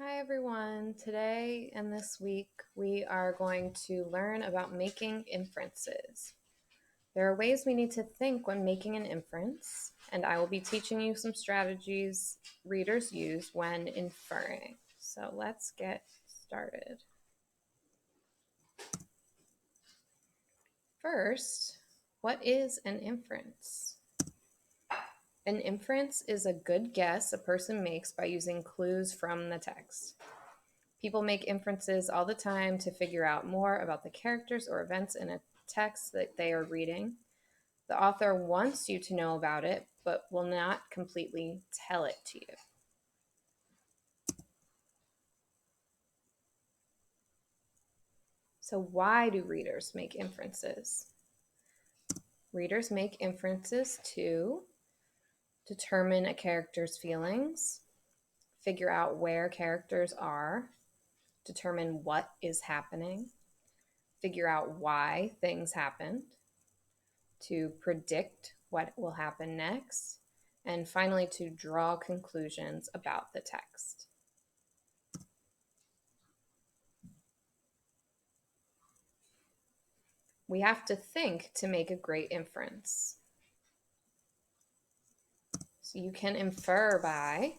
Hi everyone. Today and this week we are going to learn about making inferences. There are ways we need to think when making an inference, and I will be teaching you some strategies readers use when inferring. So let's get started. First, what is an inference? An inference is a good guess a person makes by using clues from the text. People make inferences all the time to figure out more about the characters or events in a text that they are reading. The author wants you to know about it, but will not completely tell it to you. So why do readers make inferences? Readers make inferences to determine a character's feelings, figure out where characters are, determine what is happening, figure out why things happened, to predict what will happen next, and finally to draw conclusions about the text. We have to think to make a great inference. So you can infer by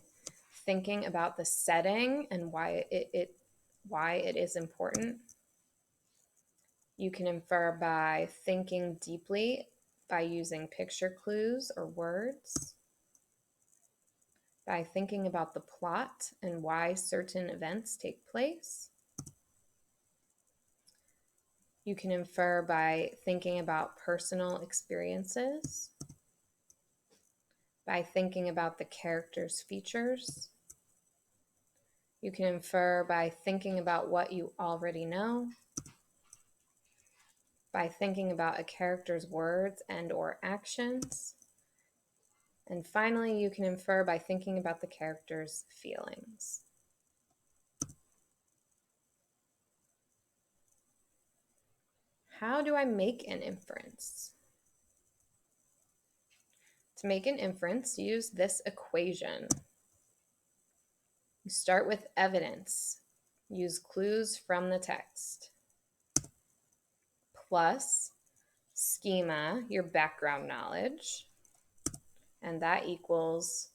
thinking about the setting and why it is important. You can infer by thinking deeply by using picture clues or words, by thinking about the plot and why certain events take place. You can infer by thinking about personal experiences, by thinking about the character's features. You can infer by thinking about what you already know, by thinking about a character's words and or actions. And finally, you can infer by thinking about the character's feelings. How do I make an inference? To make an inference, use this equation. You start with evidence. Use clues from the text. Plus schema, your background knowledge, and that equals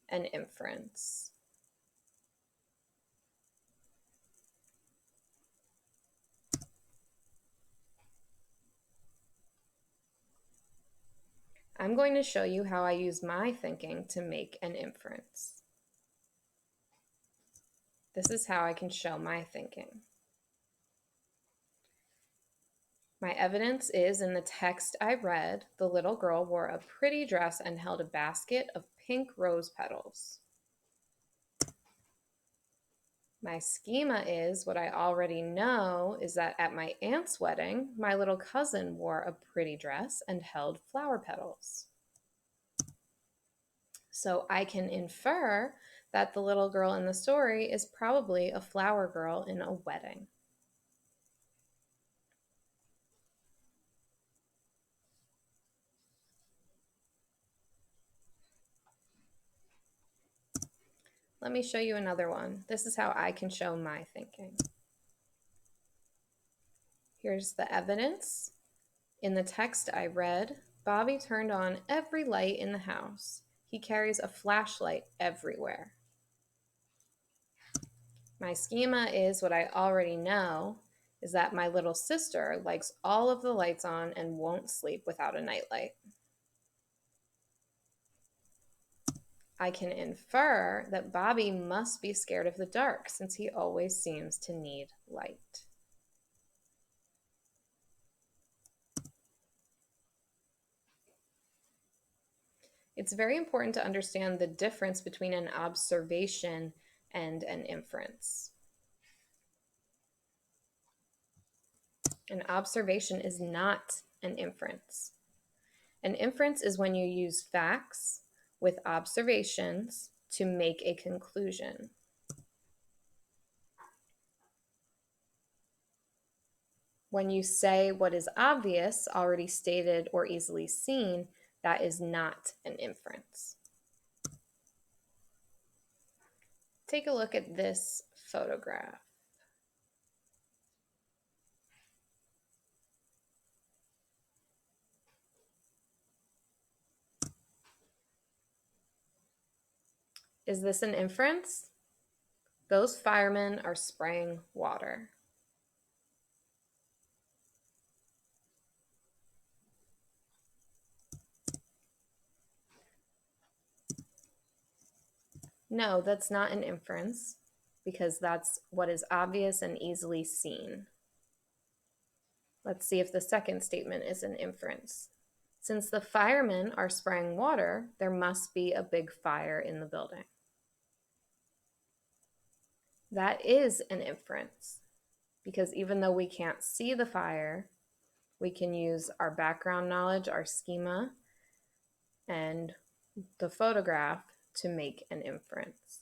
an inference. I'm going to show you how I use my thinking to make an inference. This is how I can show my thinking. My evidence is in the text I read, the little girl wore a pretty dress and held a basket of pink rose petals. My schema is what I already know is that at my aunt's wedding, my little cousin wore a pretty dress and held flower petals. So I can infer that the little girl in the story is probably a flower girl in a wedding. Let me show you another one. This is how I can show my thinking. Here's the evidence. In the text I read, Bobby turned on every light in the house. He carries a flashlight everywhere. My schema is what I already know is that my little sister likes all of the lights on and won't sleep without a nightlight. I can infer that Bobby must be scared of the dark since he always seems to need light. It's very important to understand the difference between an observation and an inference. An observation is not an inference. An inference is when you use facts with observations to make a conclusion. When you say what is obvious, already stated, or easily seen, that is not an inference. Take a look at this photograph. Is this an inference? Those firemen are spraying water. No, that's not an inference because that's what is obvious and easily seen. Let's see if the second statement is an inference. Since the firemen are spraying water, there must be a big fire in the building. That is an inference because even though we can't see the fire, we can use our background knowledge, our schema, and the photograph to make an inference.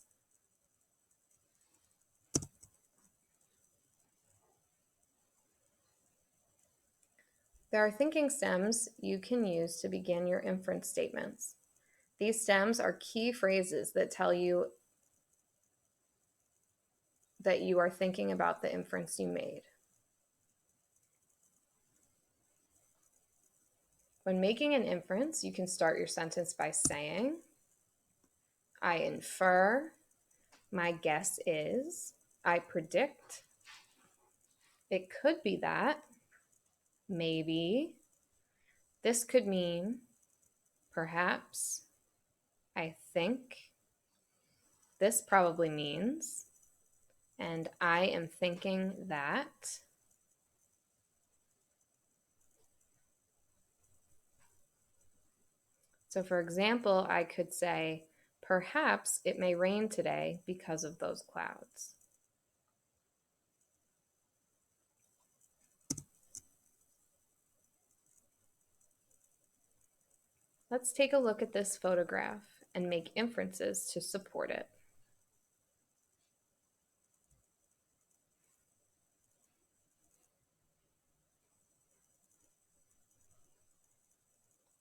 There are thinking stems you can use to begin your inference statements. These stems are key phrases that tell you that you are thinking about the inference you made. When making an inference, you can start your sentence by saying, I infer, my guess is, I predict, it could be that, maybe, this could mean, perhaps, I think, this probably means, and I am thinking that. So for example, I could say, perhaps it may rain today because of those clouds. Let's take a look at this photograph and make inferences to support it.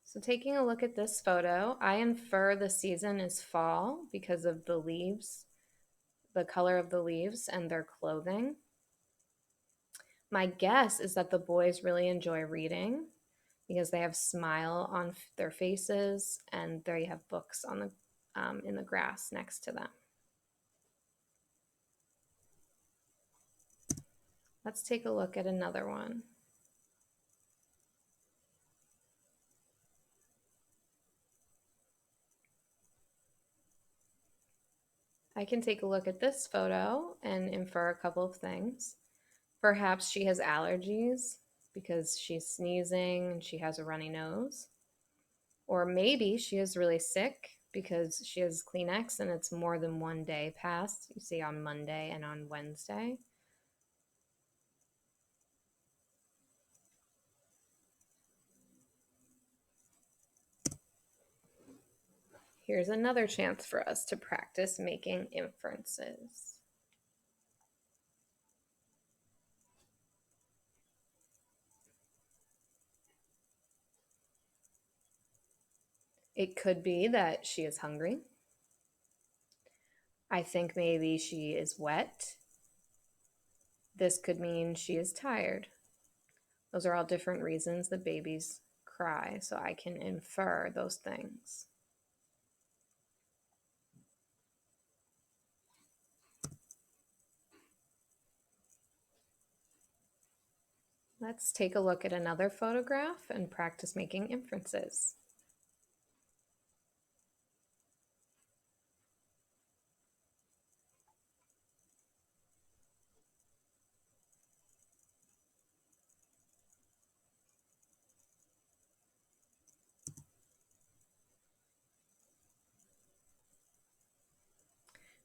So taking a look at this photo, I infer the season is fall because of the leaves, the color of the leaves and their clothing. My guess is that the boys really enjoy reading because they have smile on their faces and they have books on in the grass next to them. Let's take a look at another one. I can take a look at this photo and infer a couple of things. Perhaps she has allergies because she's sneezing and she has a runny nose. Or maybe she is really sick because she has Kleenex and it's more than one day past. You see on Monday and on Wednesday. Here's another chance for us to practice making inferences. It could be that she is hungry. I think maybe she is wet. This could mean she is tired. Those are all different reasons that babies cry, so I can infer those things. Let's take a look at another photograph and practice making inferences.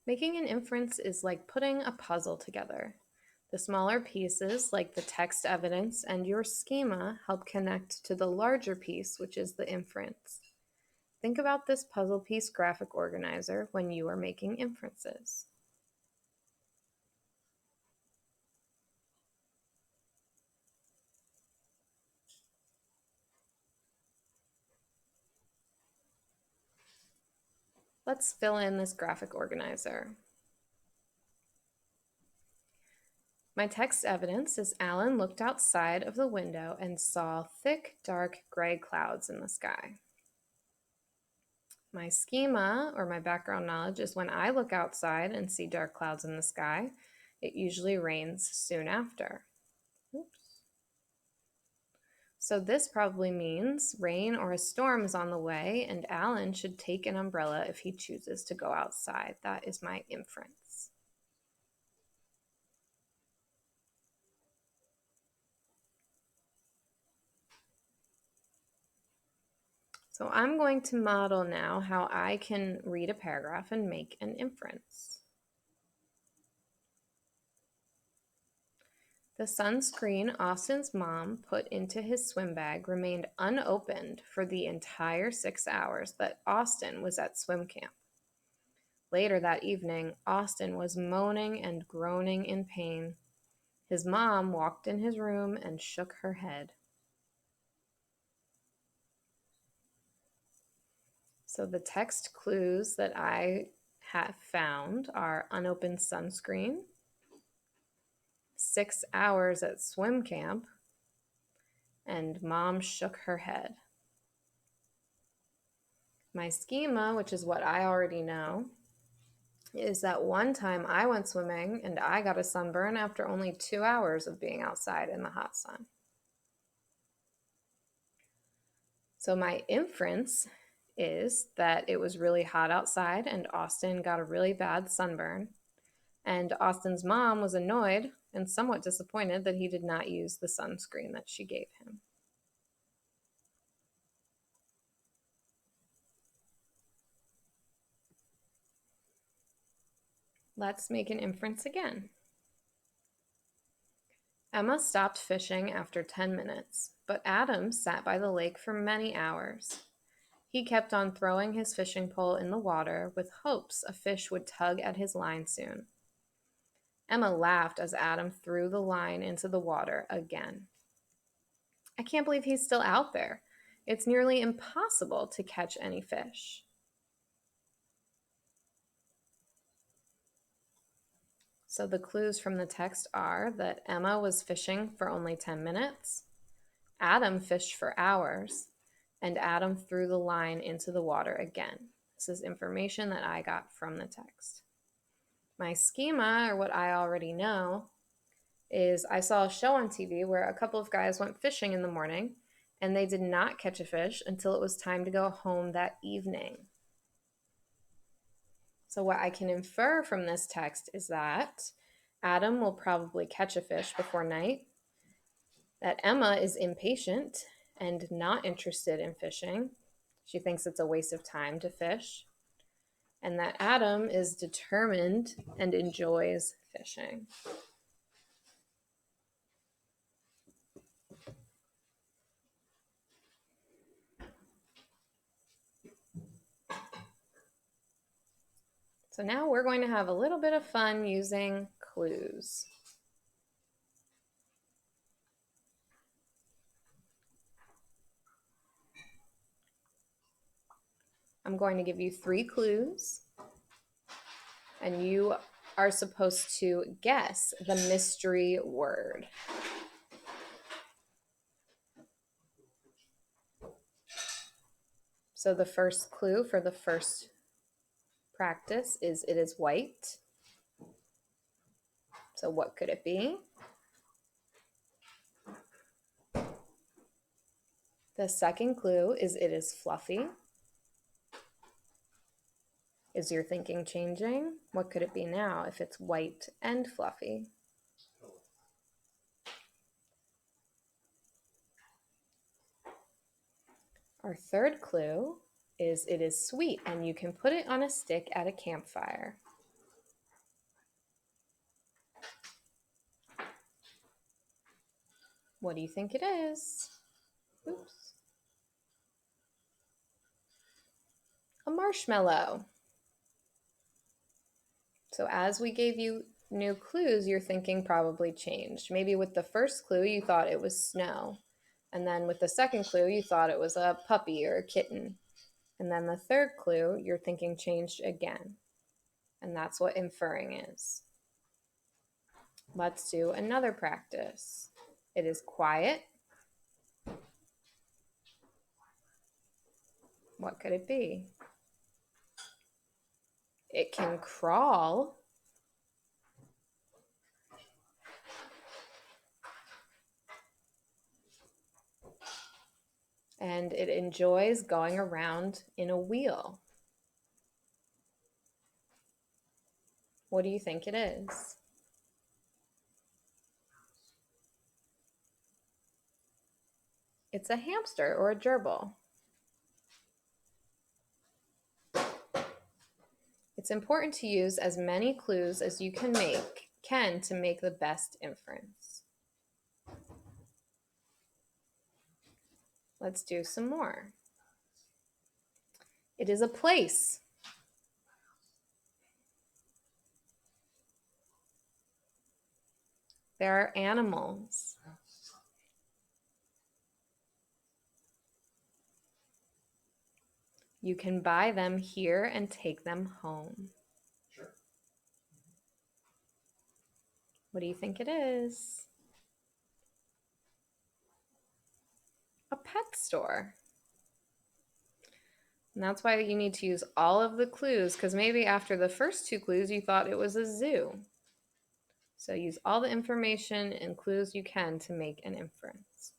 Making an inference is like putting a puzzle together. The smaller pieces, like the text evidence and your schema, help connect to the larger piece, which is the inference. Think about this puzzle piece graphic organizer when you are making inferences. Let's fill in this graphic organizer. My text evidence is Alan looked outside of the window and saw thick, dark gray clouds in the sky. My schema, or my background knowledge, is when I look outside and see dark clouds in the sky, it usually rains soon after. Oops. So this probably means rain or a storm is on the way, and Alan should take an umbrella if he chooses to go outside. That is my inference. So I'm going to model now how I can read a paragraph and make an inference. The sunscreen Austin's mom put into his swim bag remained unopened for the entire 6 hours that Austin was at swim camp. Later that evening, Austin was moaning and groaning in pain. His mom walked in his room and shook her head. So the text clues that I have found are unopened sunscreen, 6 hours at swim camp, and mom shook her head. My schema, which is what I already know, is that one time I went swimming and I got a sunburn after only 2 hours of being outside in the hot sun. So my inference is that it was really hot outside and Austin got a really bad sunburn. And Austin's mom was annoyed and somewhat disappointed that he did not use the sunscreen that she gave him. Let's make an inference again. Emma stopped fishing after 10 minutes, but Adam sat by the lake for many hours. He kept on throwing his fishing pole in the water with hopes a fish would tug at his line soon. Emma laughed as Adam threw the line into the water again. I can't believe he's still out there. It's nearly impossible to catch any fish. So the clues from the text are that Emma was fishing for only 10 minutes, Adam fished for hours, and Adam threw the line into the water again. This is information that I got from the text. My schema, or what I already know, is I saw a show on TV where a couple of guys went fishing in the morning and they did not catch a fish until it was time to go home that evening. So what I can infer from this text is that Adam will probably catch a fish before night, that Emma is impatient and not interested in fishing. She thinks it's a waste of time to fish, and that Adam is determined and enjoys fishing. So now we're going to have a little bit of fun using clues. I'm going to give you 3 clues, and you are supposed to guess the mystery word. So the first clue for the first practice is it is white. So what could it be? The second clue is it is fluffy. Is your thinking changing? What could it be now if it's white and fluffy? Our third clue is it is sweet and you can put it on a stick at a campfire. What do you think it is? Oops. A marshmallow. So as we gave you new clues, your thinking probably changed. Maybe with the first clue, you thought it was snow. And then with the second clue, you thought it was a puppy or a kitten. And then the third clue, your thinking changed again. And that's what inferring is. Let's do another practice. It is quiet. What could it be? It can crawl. And it enjoys going around in a wheel. What do you think it is? It's a hamster or a gerbil. It's important to use as many clues as you can to make the best inference. Let's do some more. It is a place. There are animals. You can buy them here and take them home. Sure. What do you think it is? A pet store. And that's why you need to use all of the clues, because maybe after the first two clues you thought it was a zoo. So use all the information and clues you can to make an inference.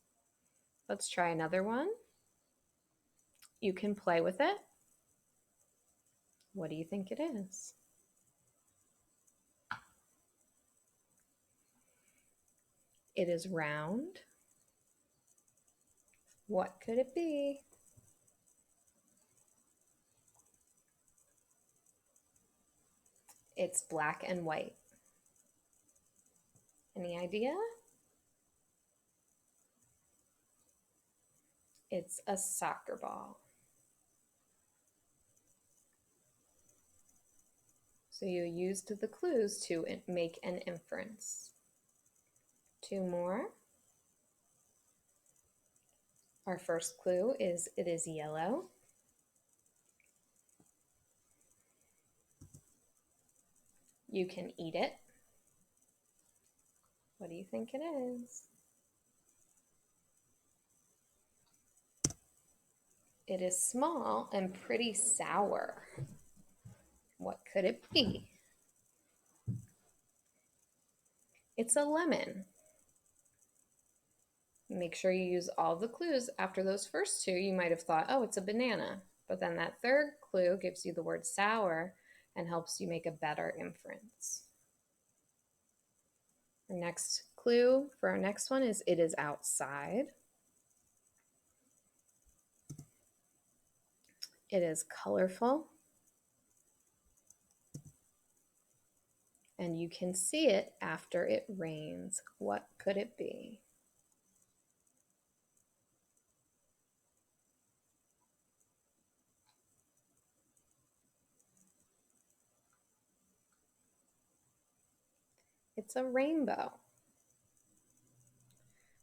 Let's try another one. You can play with it. What do you think it is? It is round. What could it be? It's black and white. Any idea? It's a soccer ball. So you used the clues to make an inference. Two more. Our first clue is it is yellow. You can eat it. What do you think it is? It is small and pretty sour. What could it be? It's a lemon. Make sure you use all the clues. After those first two, you might have thought, oh, it's a banana. But then that third clue gives you the word sour and helps you make a better inference. Our next clue for our next one is it is outside. It is colorful. And you can see it after it rains. What could it be? It's a rainbow.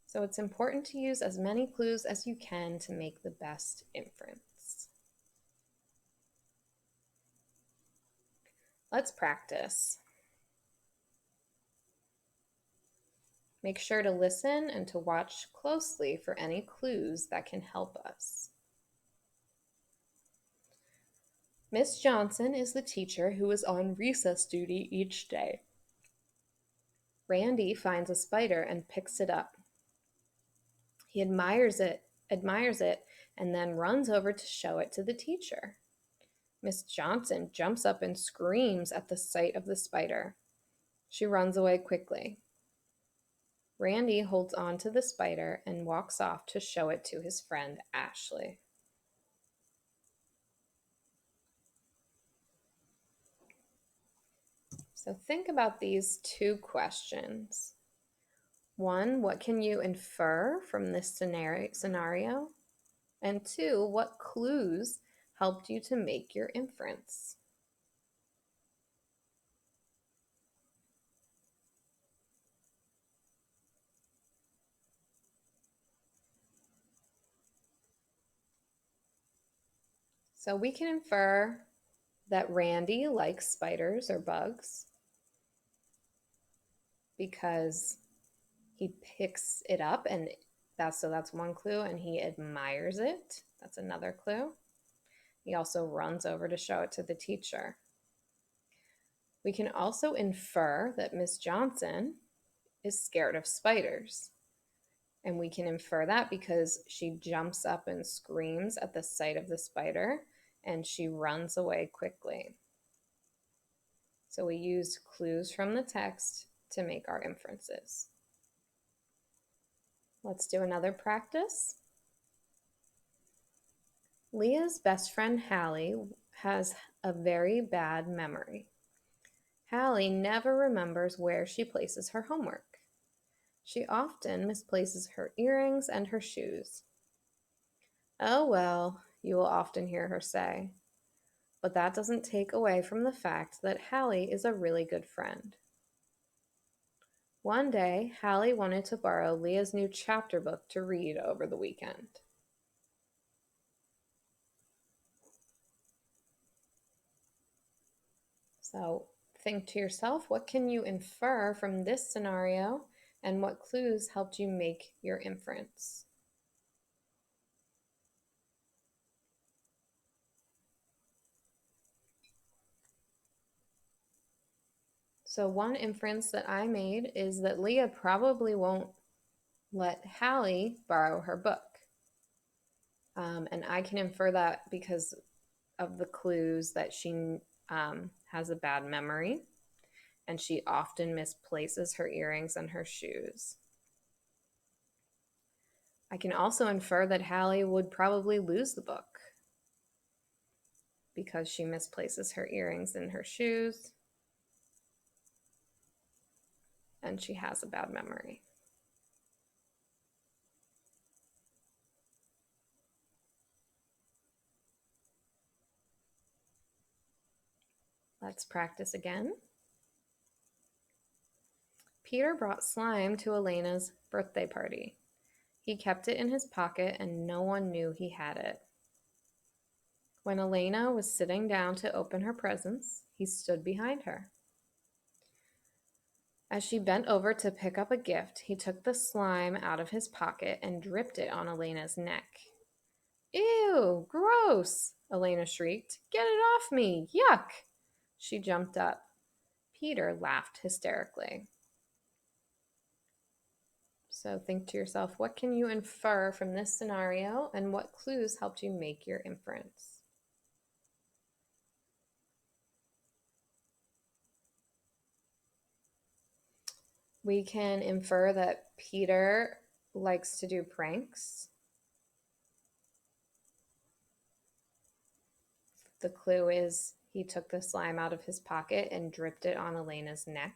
So it's important to use as many clues as you can to make the best inference. Let's practice. Make sure to listen and to watch closely for any clues that can help us. Miss Johnson is the teacher who is on recess duty each day. Randy finds a spider and picks it up. He admires it, and then runs over to show it to the teacher. Miss Johnson jumps up and screams at the sight of the spider. She runs away quickly. Randy holds on to the spider and walks off to show it to his friend Ashley. So think about these two questions. One, what can you infer from this scenario? And two, what clues helped you to make your inference? So we can infer that Randy likes spiders or bugs. because he picks it up, and that's one clue, and he admires it. That's another clue. He also runs over to show it to the teacher. We can also infer that Miss Johnson is scared of spiders. And we can infer that because she jumps up and screams at the sight of the spider, and she runs away quickly. So we use clues from the text to make our inferences. Let's do another practice. Leah's best friend Hallie has a very bad memory. Hallie never remembers where she places her homework. She often misplaces her earrings and her shoes. Oh well, you will often hear her say. But that doesn't take away from the fact that Hallie is a really good friend. One day, Hallie wanted to borrow Leah's new chapter book to read over the weekend. So think to yourself, what can you infer from this scenario, and what clues helped you make your inference? So one inference that I made is that Leah probably won't let Hallie borrow her book. And I can infer that because of the clues that she has a bad memory, and she often misplaces her earrings and her shoes. I can also infer that Hallie would probably lose the book because she misplaces her earrings and her shoes, and she has a bad memory. Let's practice again. Peter brought slime to Elena's birthday party. He kept it in his pocket, and no one knew he had it. When Elena was sitting down to open her presents, he stood behind her. As she bent over to pick up a gift, he took the slime out of his pocket and dripped it on Elena's neck. Ew, gross, Elena shrieked. Get it off me, yuck! She jumped up. Peter laughed hysterically. So think to yourself, what can you infer from this scenario, and what clues helped you make your inference? We can infer that Peter likes to do pranks. The clue is he took the slime out of his pocket and dripped it on Elena's neck.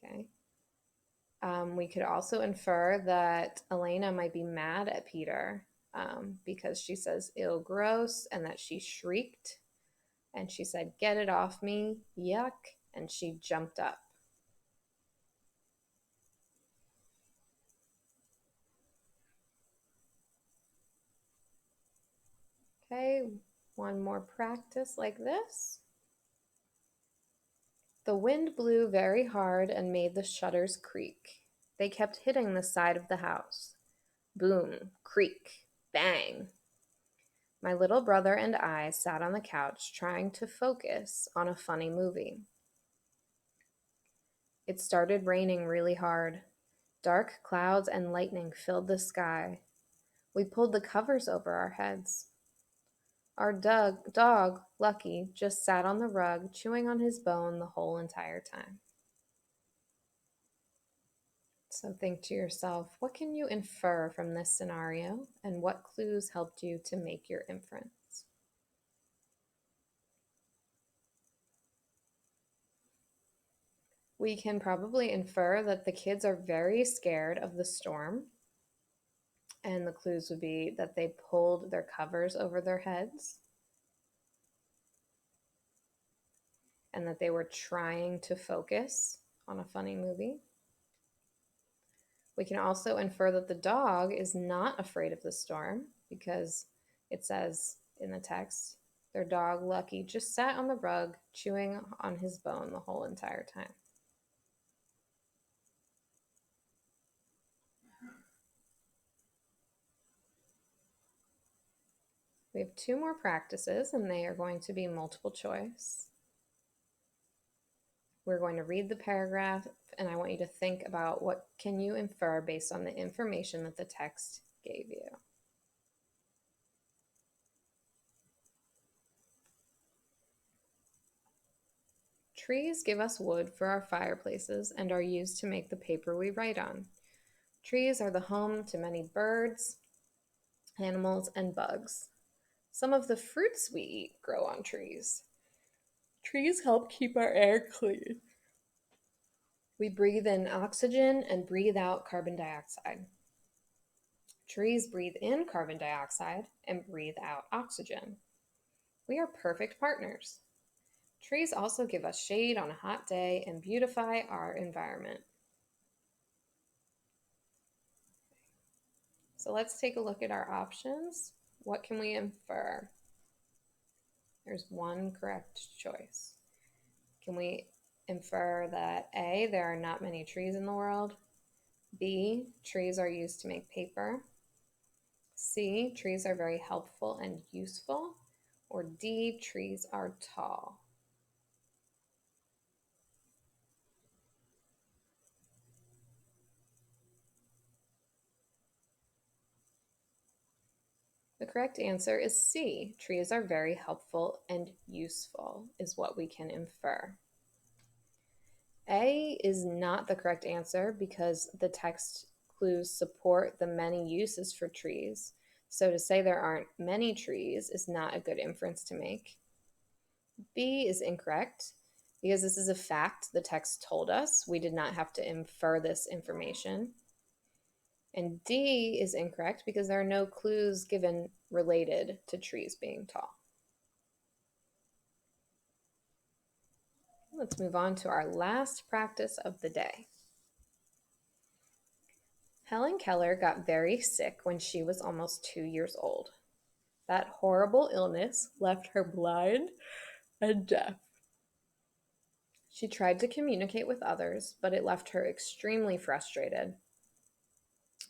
Okay. We could also infer that Elena might be mad at Peter because she says, ew, gross, and that she shrieked. And she said, get it off me, yuck, and she jumped up. Okay, one more practice like this. The wind blew very hard and made the shutters creak. They kept hitting the side of the house. Boom, creak, bang. My little brother and I sat on the couch trying to focus on a funny movie. It started raining really hard. Dark clouds and lightning filled the sky. We pulled the covers over our heads. Our dog, Lucky, just sat on the rug, chewing on his bone the whole entire time. So think to yourself, what can you infer from this scenario, and what clues helped you to make your inference? We can probably infer that the kids are very scared of the storm, and the clues would be that they pulled their covers over their heads, and that they were trying to focus on a funny movie. We can also infer that the dog is not afraid of the storm because it says in the text, their dog, Lucky, just sat on the rug chewing on his bone the whole entire time. We have 2 more practices, and they are going to be multiple choice. We're going to read the paragraph, and I want you to think about what can you infer based on the information that the text gave you. Trees give us wood for our fireplaces and are used to make the paper we write on. Trees are the home to many birds, animals, and bugs. Some of the fruits we eat grow on trees. Trees help keep our air clean. We breathe in oxygen and breathe out carbon dioxide. Trees breathe in carbon dioxide and breathe out oxygen. We are perfect partners. Trees also give us shade on a hot day and beautify our environment. So let's take a look at our options. What can we infer? There's one correct choice. Can we infer that A, there are not many trees in the world? B, trees are used to make paper? C, trees are very helpful and useful? Or D, trees are tall? The correct answer is C. Trees are very helpful and useful, is what we can infer. A is not the correct answer because the text clues support the many uses for trees. So to say there aren't many trees is not a good inference to make. B is incorrect because this is a fact the text told us. We did not have to infer this information. And D is incorrect because there are no clues given related to trees being tall. Let's move on to our last practice of the day. Helen Keller got very sick when she was almost 2 years old. That horrible illness left her blind and deaf. She tried to communicate with others, but it left her extremely frustrated.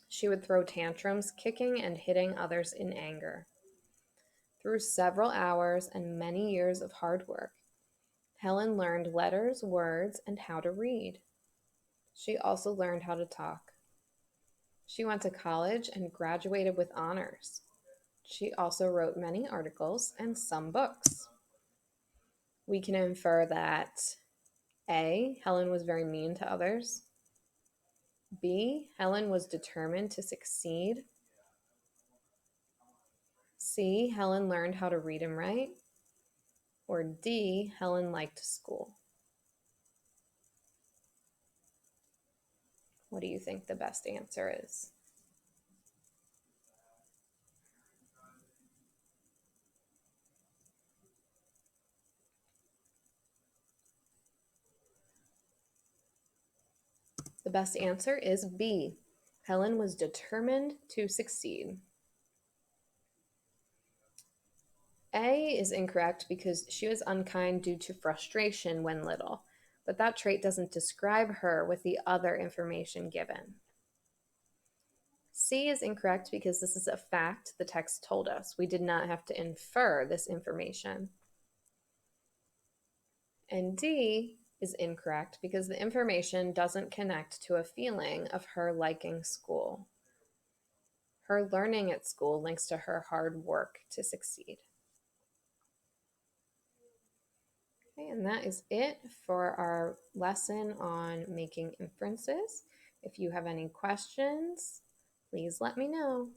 She would throw tantrums, kicking and hitting others in anger. Through several hours and many years of hard work, Helen learned letters, words, and how to read. She also learned how to talk. She went to college and graduated with honors. She also wrote many articles and some books. We can infer that A, Helen was very mean to others. B, Helen was determined to succeed. C, Helen learned how to read and write. Or D, Helen liked school. What do you think the best answer is? The best answer is B. Helen was determined to succeed. A is incorrect because she was unkind due to frustration when little, but that trait doesn't describe her with the other information given. C is incorrect because this is a fact the text told us. We did not have to infer this information. And D is incorrect because the information doesn't connect to a feeling of her liking school. Her learning at school links to her hard work to succeed. Okay, and that is it for our lesson on making inferences. If you have any questions, please let me know.